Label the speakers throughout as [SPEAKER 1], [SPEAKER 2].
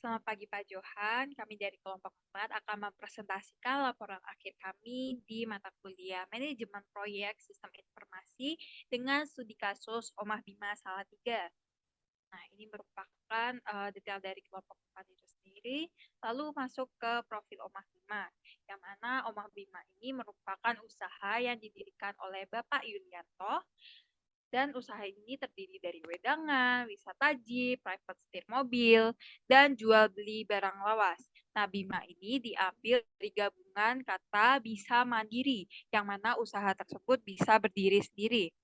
[SPEAKER 1] Selamat pagi Pak Johan, kami dari kelompok 4 akan mempresentasikan laporan akhir kami di mata kuliah Manajemen Proyek Sistem Informasi dengan studi kasus Omah Bima Salatiga. Nah, ini merupakan detail dari kelompok 4 itu sendiri. Lalu masuk ke profil Omah Bima, yang mana Omah Bima ini merupakan usaha yang didirikan oleh Bapak Yulianto, dan usaha ini terdiri dari wedangan, wisata jeep, private setir mobil, dan jual beli barang lawas. Nah, Bima ini diambil dari gabungan kata bisa mandiri, yang mana usaha tersebut bisa berdiri sendiri.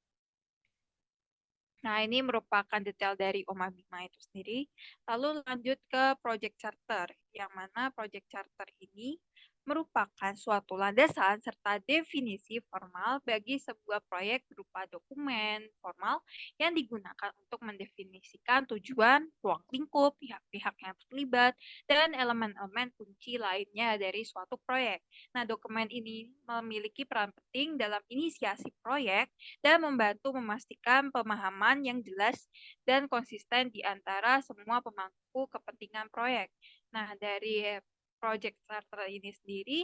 [SPEAKER 1] Nah, ini merupakan detail dari Omah Bima itu sendiri. Lalu lanjut ke project charter, yang mana project charter ini merupakan suatu landasan serta definisi formal bagi sebuah proyek berupa dokumen formal yang digunakan untuk mendefinisikan tujuan, ruang lingkup, pihak-pihak yang terlibat, dan elemen-elemen kunci lainnya dari suatu proyek. Nah, dokumen ini memiliki peran penting dalam inisiasi proyek dan membantu memastikan pemahaman yang jelas dan konsisten di antara semua pemangku kepentingan proyek. Nah, dari project charter ini sendiri,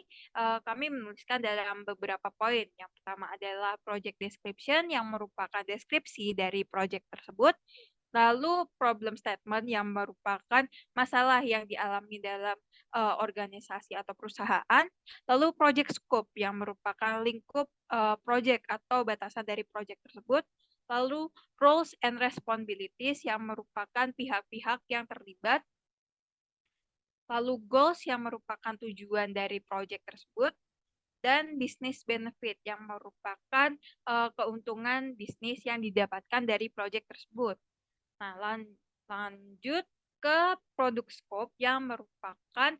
[SPEAKER 1] kami menuliskan dalam beberapa poin. Yang pertama adalah project description yang merupakan deskripsi dari project tersebut. Lalu problem statement yang merupakan masalah yang dialami dalam organisasi atau perusahaan. Lalu project scope yang merupakan lingkup project atau batasan dari project tersebut. Lalu roles and responsibilities yang merupakan pihak-pihak yang terlibat. Lalu goals yang merupakan tujuan dari project tersebut, dan business benefit yang merupakan keuntungan bisnis yang didapatkan dari project tersebut. Nah, lanjut ke produk scope yang merupakan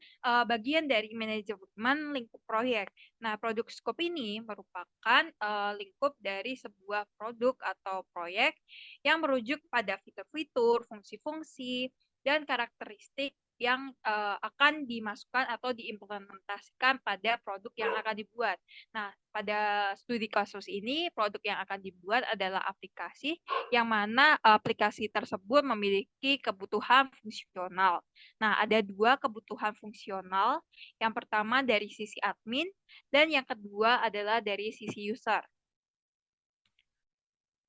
[SPEAKER 1] bagian dari manajemen lingkup proyek. Nah, produk scope ini merupakan lingkup dari sebuah produk atau proyek yang merujuk pada fitur-fitur, fungsi-fungsi, dan karakteristik yang akan dimasukkan atau diimplementasikan pada produk yang akan dibuat. Nah, pada studi kasus ini, produk yang akan dibuat adalah aplikasi yang mana aplikasi tersebut memiliki kebutuhan fungsional. Nah, ada dua kebutuhan fungsional. Yang pertama dari sisi admin, dan yang kedua adalah dari sisi user.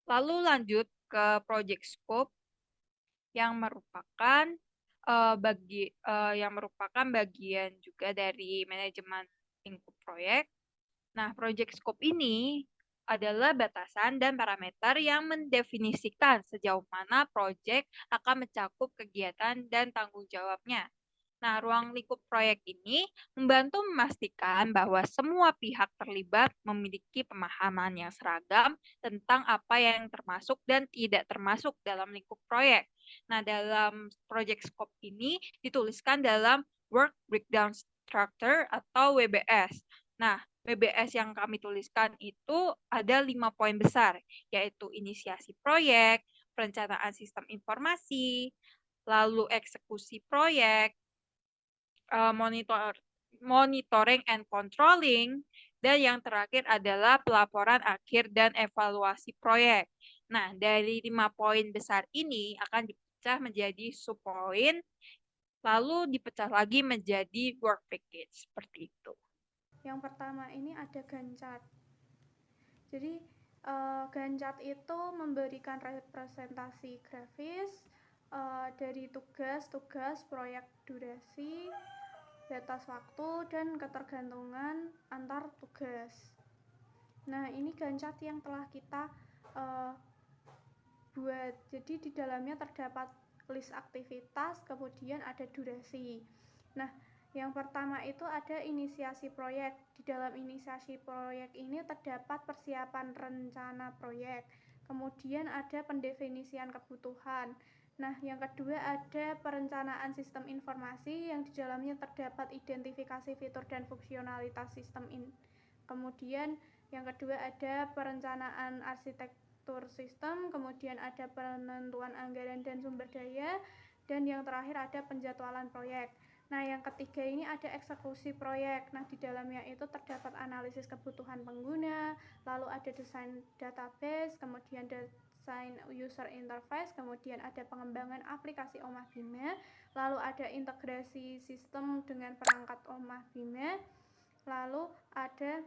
[SPEAKER 1] Lalu lanjut ke project scope yang merupakan bagian juga dari manajemen lingkup proyek. Nah, project scope ini adalah batasan dan parameter yang mendefinisikan sejauh mana proyek akan mencakup kegiatan dan tanggung jawabnya. Nah, ruang lingkup proyek ini membantu memastikan bahwa semua pihak terlibat memiliki pemahaman yang seragam tentang apa yang termasuk dan tidak termasuk dalam lingkup proyek. Nah, dalam project scope ini dituliskan dalam Work Breakdown Structure atau WBS. Nah, WBS yang kami tuliskan itu ada 5 poin besar, yaitu inisiasi proyek, perencanaan sistem informasi, lalu eksekusi proyek, monitoring and controlling, dan yang terakhir adalah pelaporan akhir dan evaluasi proyek. Nah, dari 5 poin besar ini akan dipecah menjadi subpoin, lalu dipecah lagi menjadi work package, seperti itu.
[SPEAKER 2] Yang pertama ini ada Gantt chart. Jadi Gantt chart itu memberikan representasi grafis dari tugas-tugas proyek durasi, batas waktu, dan ketergantungan antar tugas. Nah, ini Gantt chart yang telah kita buat. Jadi di dalamnya terdapat list aktivitas, kemudian ada durasi. Nah, yang pertama itu ada inisiasi proyek. Di dalam inisiasi proyek ini terdapat persiapan rencana proyek. Kemudian ada pendefinisian kebutuhan. Nah, yang kedua ada perencanaan sistem informasi yang di dalamnya terdapat identifikasi fitur dan fungsionalitas sistem kemudian yang kedua ada perencanaan arsitektur sistem, kemudian ada penentuan anggaran dan sumber daya, dan yang terakhir ada penjadwalan proyek. Nah, yang ketiga ini ada eksekusi proyek. Nah, di dalamnya itu terdapat analisis kebutuhan pengguna, lalu ada desain database, kemudian desain desain user interface, kemudian ada pengembangan aplikasi Omah Bima, lalu ada integrasi sistem dengan perangkat Omah Bima, lalu ada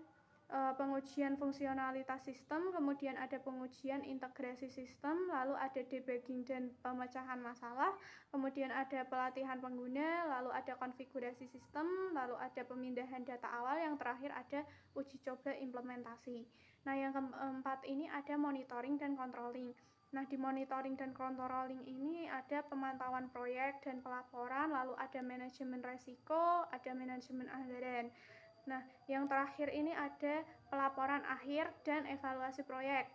[SPEAKER 2] pengujian fungsionalitas sistem, kemudian ada pengujian integrasi sistem, lalu ada debugging dan pemecahan masalah, kemudian ada pelatihan pengguna, lalu ada konfigurasi sistem, lalu ada pemindahan data awal, yang terakhir ada uji coba implementasi. Nah, yang keempat ini ada monitoring dan controlling. Nah, di monitoring dan controlling ini ada pemantauan proyek dan pelaporan, lalu ada manajemen resiko, ada manajemen anggaran. Nah, yang terakhir ini ada pelaporan akhir dan evaluasi proyek.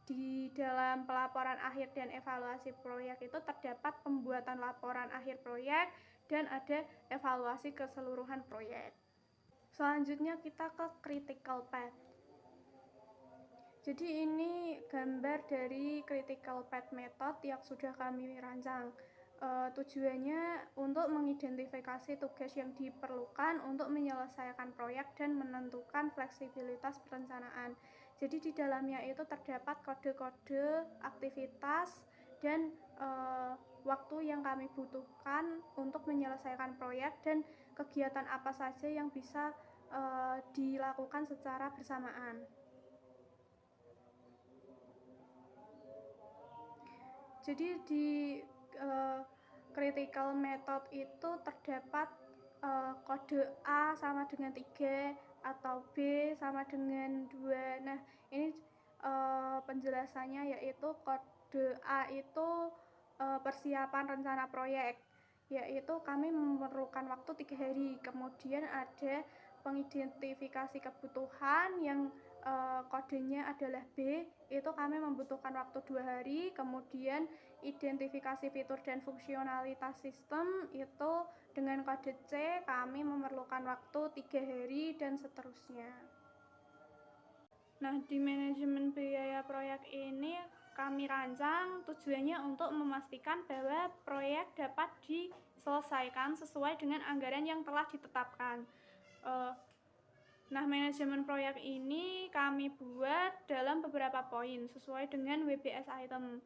[SPEAKER 2] Di dalam pelaporan akhir dan evaluasi proyek itu terdapat pembuatan laporan akhir proyek dan ada evaluasi keseluruhan proyek. Selanjutnya kita ke critical path. Jadi ini gambar dari critical path method yang sudah kami rancang. Tujuannya untuk mengidentifikasi tugas yang diperlukan untuk menyelesaikan proyek dan menentukan fleksibilitas perencanaan. Jadi di dalamnya itu terdapat kode-kode aktivitas dan waktu yang kami butuhkan untuk menyelesaikan proyek dan kegiatan apa saja yang bisa dilakukan secara bersamaan. Jadi di critical method itu terdapat kode A sama dengan 3 atau B sama dengan 2. Nah, ini penjelasannya yaitu kode A itu persiapan rencana proyek, yaitu kami memerlukan waktu 3 hari. Kemudian ada pengidentifikasi kebutuhan yang kodenya adalah B, itu kami membutuhkan waktu 2 hari. Kemudian identifikasi fitur dan fungsionalitas sistem itu dengan kode C kami memerlukan waktu 3 hari dan seterusnya. Nah, di manajemen biaya proyek ini kami rancang tujuannya untuk memastikan bahwa proyek dapat diselesaikan sesuai dengan anggaran yang telah ditetapkan. Nah, manajemen proyek ini kami buat dalam beberapa poin sesuai dengan WBS item.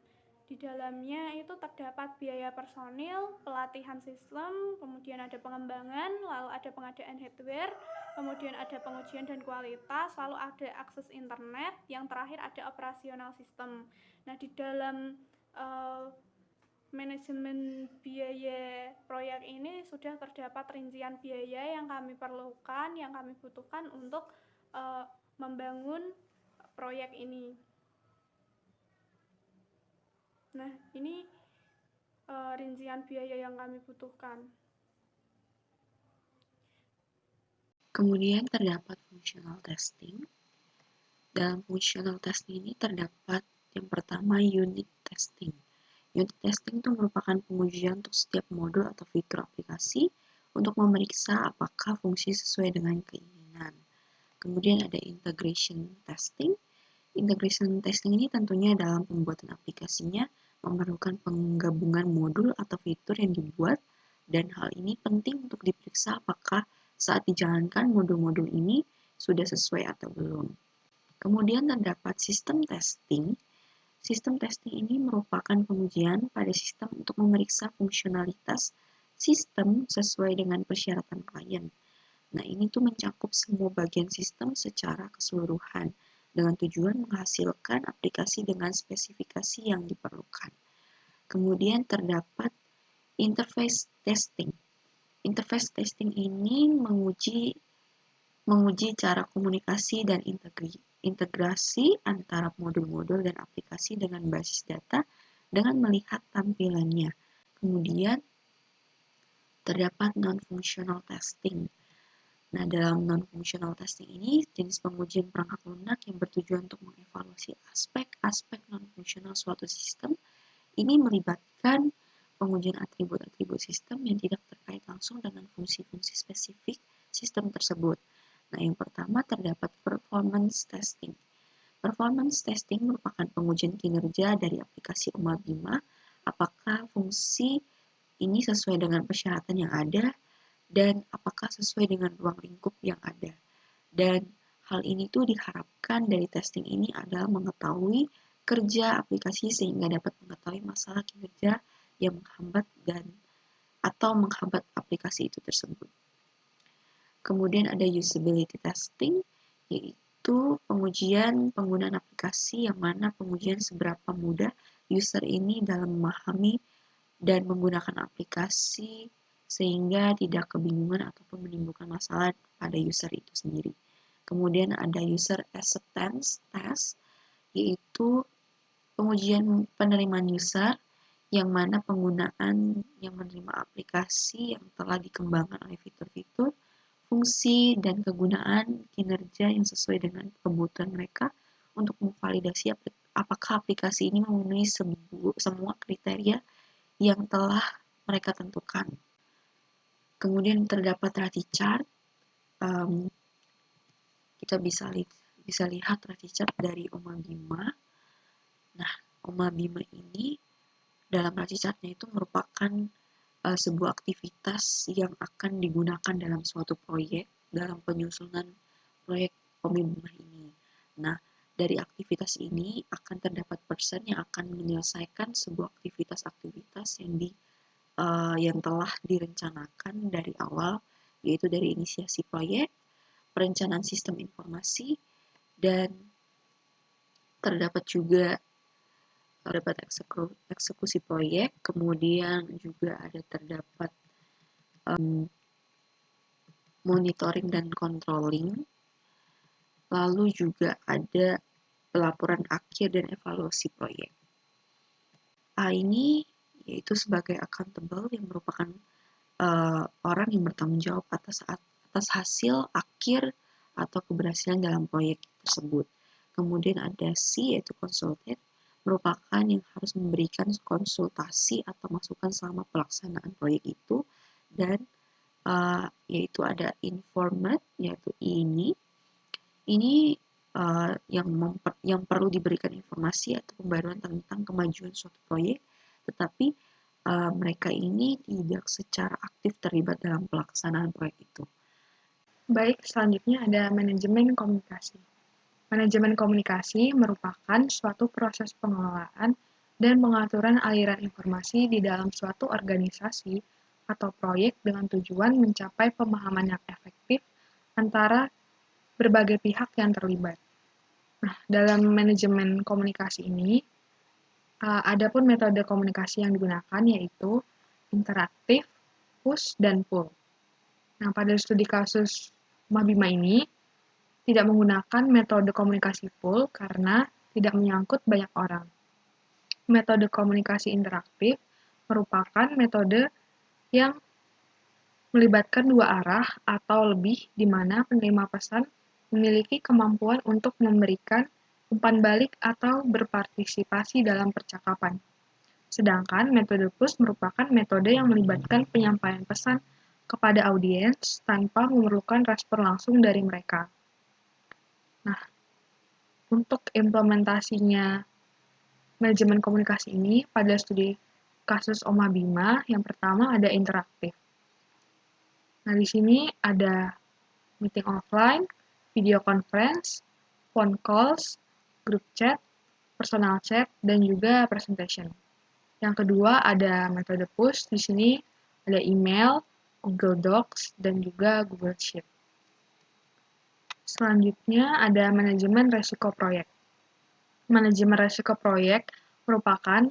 [SPEAKER 2] Di dalamnya itu terdapat biaya personil, pelatihan sistem, kemudian ada pengembangan, lalu ada pengadaan hardware, kemudian ada pengujian dan kualitas, lalu ada akses internet, yang terakhir ada operasional sistem. Nah, di dalam manajemen biaya proyek ini sudah terdapat rincian biaya yang kami perlukan, yang kami butuhkan untuk membangun proyek ini. Nah, ini rincian biaya yang kami butuhkan.
[SPEAKER 3] Kemudian terdapat functional testing. Dalam functional testing ini terdapat yang pertama unit testing. Unit testing itu merupakan pengujian untuk setiap modul atau fitur aplikasi untuk memeriksa apakah fungsi sesuai dengan keinginan. Kemudian ada integration testing. Integration testing ini tentunya dalam pembuatan aplikasinya memerlukan penggabungan modul atau fitur yang dibuat, dan hal ini penting untuk diperiksa apakah saat dijalankan modul-modul ini sudah sesuai atau belum. Kemudian terdapat sistem testing. Sistem testing ini merupakan pengujian pada sistem untuk memeriksa fungsionalitas sistem sesuai dengan persyaratan klien. Nah, ini tuh mencakup semua bagian sistem secara keseluruhan dengan tujuan menghasilkan aplikasi dengan spesifikasi yang diperlukan. Kemudian terdapat interface testing. Interface testing ini menguji cara komunikasi dan integrasi antara modul-modul dan aplikasi dengan basis data dengan melihat tampilannya. Kemudian terdapat non-functional testing. Nah, dalam non-functional testing ini jenis pengujian perangkat lunak yang bertujuan untuk mengevaluasi aspek-aspek non-fungsional suatu sistem. Ini melibatkan pengujian atribut-atribut sistem yang tidak terkait langsung dengan fungsi-fungsi spesifik sistem tersebut. Nah, yang pertama terdapat performance testing. Performance testing merupakan pengujian kinerja dari aplikasi Omah Bima, apakah fungsi ini sesuai dengan persyaratan yang ada dan apakah sesuai dengan ruang lingkup yang ada. Dan hal ini tuh diharapkan dari testing ini adalah mengetahui kerja aplikasi sehingga dapat mengetahui masalah kinerja yang menghambat atau menghambat aplikasi itu tersebut. Kemudian ada usability testing, yaitu pengujian penggunaan aplikasi yang mana pengujian seberapa mudah user ini dalam memahami dan menggunakan aplikasi sehingga tidak kebingungan ataupun menimbulkan masalah pada user itu sendiri. Kemudian ada user acceptance test, yaitu pengujian penerimaan user yang mana penggunaan yang menerima aplikasi yang telah dikembangkan oleh fitur-fitur, fungsi, dan kegunaan kinerja yang sesuai dengan kebutuhan mereka untuk memvalidasi apakah aplikasi ini memenuhi semua kriteria yang telah mereka tentukan. Kemudian terdapat rati chart. Kita bisa lihat rati chart dari Oma Bima. Nah, Oma Bima ini dalam rati chartnya itu merupakan sebuah aktivitas yang akan digunakan dalam suatu proyek dalam penyusunan proyek Oma Bima ini. Nah, dari aktivitas ini akan terdapat person yang akan menyelesaikan sebuah aktivitas yang telah direncanakan dari awal, yaitu dari inisiasi proyek, perencanaan sistem informasi, dan terdapat juga eksekusi proyek, kemudian juga terdapat monitoring dan controlling, lalu juga ada pelaporan akhir dan evaluasi proyek. A ini yaitu sebagai accountable yang merupakan orang yang bertanggung jawab atas hasil akhir atau keberhasilan dalam proyek tersebut. Kemudian ada C yaitu consultant, merupakan yang harus memberikan konsultasi atau masukan selama pelaksanaan proyek itu, dan yaitu ada informed yaitu ini yang perlu diberikan informasi atau pembaruan tentang kemajuan suatu proyek, tetapi mereka ini tidak secara aktif terlibat dalam pelaksanaan proyek itu.
[SPEAKER 4] Baik, selanjutnya ada manajemen komunikasi. Manajemen komunikasi merupakan suatu proses pengelolaan dan pengaturan aliran informasi di dalam suatu organisasi atau proyek dengan tujuan mencapai pemahaman yang efektif antara berbagai pihak yang terlibat. Nah, dalam manajemen komunikasi ini, ada pun metode komunikasi yang digunakan yaitu interaktif, push, dan pull. Nah, pada studi kasus Oma Bima ini, tidak menggunakan metode komunikasi pull karena tidak menyangkut banyak orang. Metode komunikasi interaktif merupakan metode yang melibatkan dua arah atau lebih di mana penerima pesan memiliki kemampuan untuk memberikan umpan balik atau berpartisipasi dalam percakapan. Sedangkan metode push merupakan metode yang melibatkan penyampaian pesan kepada audiens tanpa memerlukan respon langsung dari mereka. Nah, untuk implementasinya manajemen komunikasi ini pada studi kasus Oma Bima, yang pertama ada interaktif. Nah, di sini ada meeting offline, video conference, phone calls, group chat, personal chat, dan juga presentation. Yang kedua ada metode push, di sini ada email, Google Docs, dan juga Google Sheet. Selanjutnya ada manajemen resiko proyek. Manajemen resiko proyek merupakan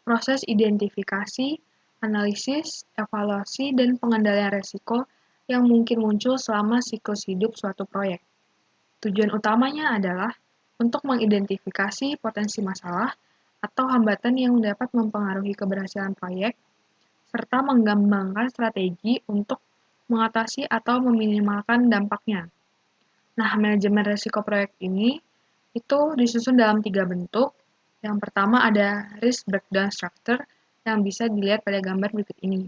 [SPEAKER 4] proses identifikasi, analisis, evaluasi, dan pengendalian resiko yang mungkin muncul selama siklus hidup suatu proyek. Tujuan utamanya adalah untuk mengidentifikasi potensi masalah atau hambatan yang dapat mempengaruhi keberhasilan proyek, serta mengembangkan strategi untuk mengatasi atau meminimalkan dampaknya. Nah, manajemen risiko proyek ini itu disusun dalam 3 bentuk. Yang pertama ada risk breakdown structure yang bisa dilihat pada gambar berikut ini.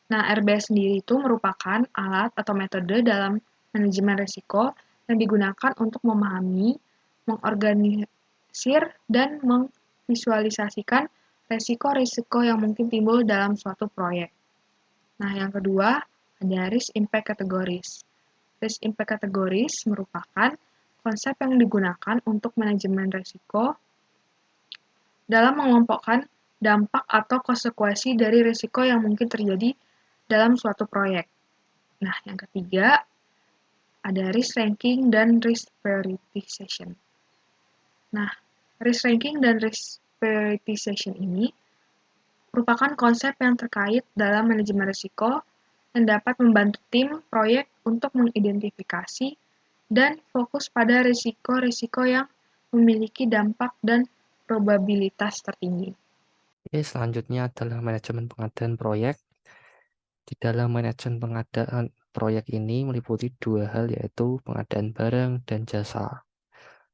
[SPEAKER 4] Nah, RBS sendiri itu merupakan alat atau metode dalam manajemen risiko yang digunakan untuk memahami, mengorganisir, dan memvisualisasikan risiko-risiko yang mungkin timbul dalam suatu proyek. Nah, yang kedua, ada risk impact categories. Risk impact categories merupakan konsep yang digunakan untuk manajemen risiko dalam mengelompokkan dampak atau konsekuensi dari risiko yang mungkin terjadi dalam suatu proyek. Nah, yang ketiga, ada risk ranking dan risk prioritization. Nah, risk ranking dan risk prioritization ini merupakan konsep yang terkait dalam manajemen risiko yang dapat membantu tim proyek untuk mengidentifikasi dan fokus pada risiko-risiko yang memiliki dampak dan probabilitas tertinggi.
[SPEAKER 5] Oke, selanjutnya adalah manajemen pengadaan proyek. Di dalam manajemen pengadaan proyek ini meliputi dua hal, yaitu pengadaan barang dan jasa.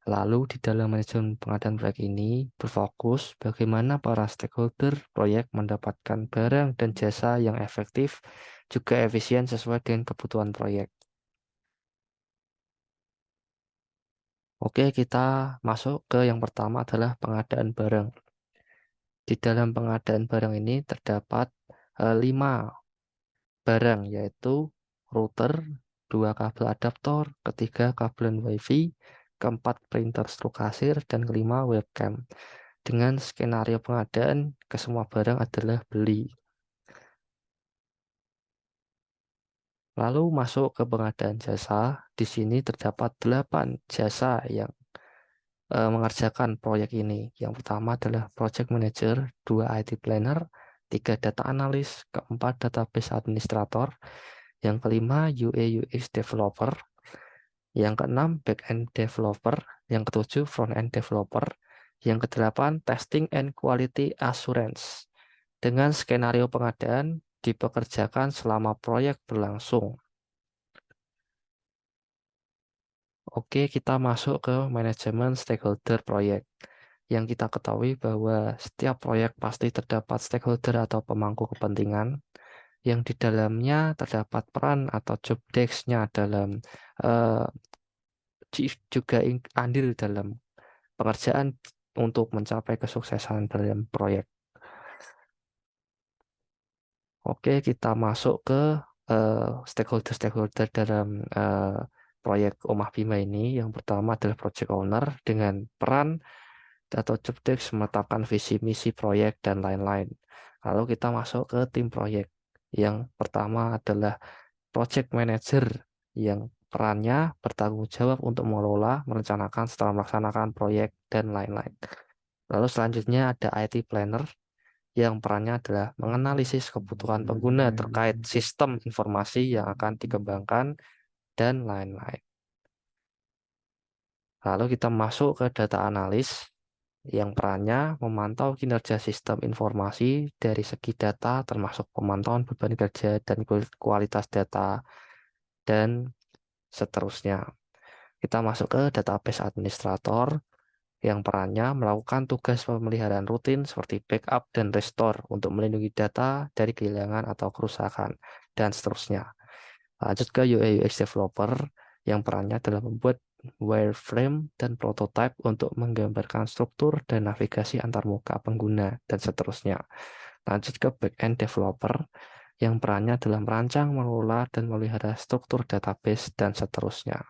[SPEAKER 5] Lalu di dalam manajemen pengadaan proyek ini berfokus bagaimana para stakeholder proyek mendapatkan barang dan jasa yang efektif juga efisien sesuai dengan kebutuhan proyek. Oke, kita masuk ke yang pertama adalah pengadaan barang. Di dalam pengadaan barang ini terdapat 5 barang, yaitu router, 2 kabel adaptor, ketiga kabel WiFi, keempat printer struk kasir, dan kelima webcam. Dengan skenario pengadaan, kesemua barang adalah beli. Lalu masuk ke pengadaan jasa. Di sini terdapat 8 jasa yang mengerjakan proyek ini. Yang pertama adalah project manager, 2 IT planner, 3 data analis, keempat database administrator, yang kelima UA UX developer, yang keenam back-end developer, yang ketujuh front-end developer, yang kedelapan testing and quality assurance. Dengan skenario pengadaan dipekerjakan selama proyek berlangsung. Oke, kita masuk ke manajemen stakeholder proyek. Yang kita ketahui bahwa setiap proyek pasti terdapat stakeholder atau pemangku kepentingan yang di dalamnya terdapat peran atau job desk-nya dalam juga andil dalam pengerjaan untuk mencapai kesuksesan dalam proyek. Oke, kita masuk ke stakeholder-stakeholder dalam proyek Omah Bima ini. Yang pertama adalah project owner dengan peran atau job desk memetakan visi misi proyek dan lain-lain. Lalu kita masuk ke tim proyek. Yang pertama adalah project manager yang perannya bertanggung jawab untuk mengelola, merencanakan setelah melaksanakan proyek dan lain-lain. Lalu selanjutnya ada IT planner yang perannya adalah menganalisis kebutuhan pengguna terkait sistem informasi yang akan dikembangkan dan lain-lain. Lalu kita masuk ke data analis yang perannya memantau kinerja sistem informasi dari segi data termasuk pemantauan beban kerja dan kualitas data dan seterusnya. Kita masuk ke database administrator yang perannya melakukan tugas pemeliharaan rutin seperti backup dan restore untuk melindungi data dari kehilangan atau kerusakan dan seterusnya. Lanjut ke UI UX developer yang perannya adalah membuat wireframe dan prototype untuk menggambarkan struktur dan navigasi antarmuka pengguna dan seterusnya. Lanjut ke backend developer yang perannya adalah merancang, mengelola, dan memelihara struktur database dan seterusnya.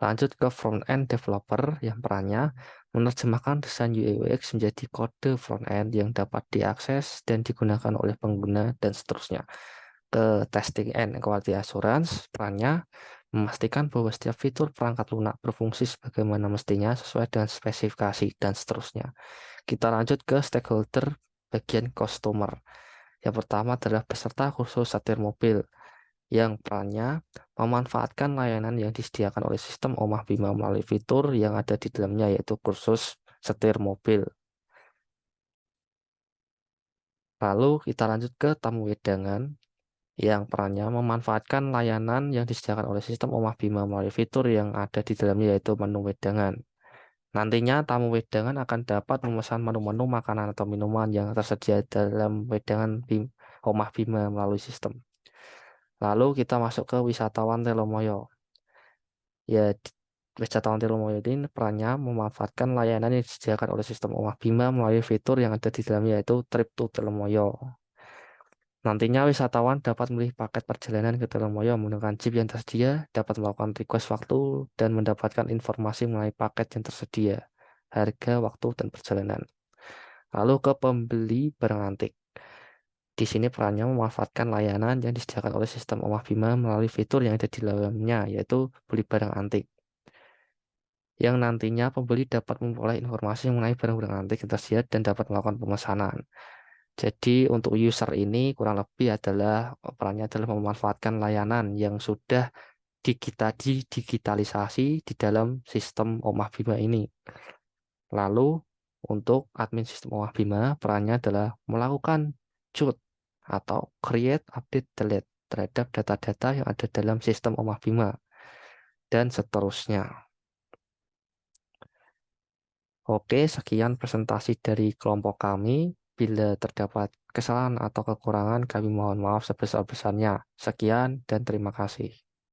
[SPEAKER 5] Lanjut ke front-end developer yang perannya menerjemahkan desain UI UX menjadi kode front-end yang dapat diakses dan digunakan oleh pengguna dan seterusnya. Ke testing and quality assurance, perannya memastikan bahwa setiap fitur perangkat lunak berfungsi sebagaimana mestinya sesuai dengan spesifikasi dan seterusnya. Kita lanjut ke stakeholder bagian customer. Yang pertama adalah peserta kursus setir mobil yang perannya memanfaatkan layanan yang disediakan oleh sistem Omah Bima melalui fitur yang ada di dalamnya, yaitu kursus setir mobil. Lalu kita lanjut ke tamu wedangan yang perannya memanfaatkan layanan yang disediakan oleh sistem Omah Bima melalui fitur yang ada di dalamnya, yaitu menu wedangan. Nantinya tamu wedangan akan dapat memesan menu-menu makanan atau minuman yang tersedia dalam wedangan Omah Bima melalui sistem. Lalu kita masuk ke wisatawan Telomoyo. Ya, wisatawan Telomoyo ini perannya memanfaatkan layanan yang disediakan oleh sistem Omah Bima melalui fitur yang ada di dalamnya, yaitu Trip to Telomoyo. Nantinya wisatawan dapat memilih paket perjalanan ke Telomoyo menggunakan chip yang tersedia, dapat melakukan request waktu, dan mendapatkan informasi mengenai paket yang tersedia. harga, waktu, dan perjalanan. Lalu ke pembeli barang antik. Di sini perannya memanfaatkan layanan yang disediakan oleh sistem Omah Bima melalui fitur yang ada di dalamnya, yaitu beli barang antik. Yang nantinya pembeli dapat memperoleh informasi mengenai barang-barang antik yang tersedia dan dapat melakukan pemesanan. Jadi untuk user ini kurang lebih adalah perannya adalah memanfaatkan layanan yang sudah digitalisasi di dalam sistem Omah Bima ini. Lalu untuk admin sistem Omah Bima perannya adalah melakukan CUT atau create, update, delete terhadap data-data yang ada dalam sistem Omah Bima dan seterusnya. Oke, sekian presentasi dari kelompok kami. Bila terdapat kesalahan atau kekurangan, kami mohon maaf sebesar-besarnya. Sekian dan terima kasih.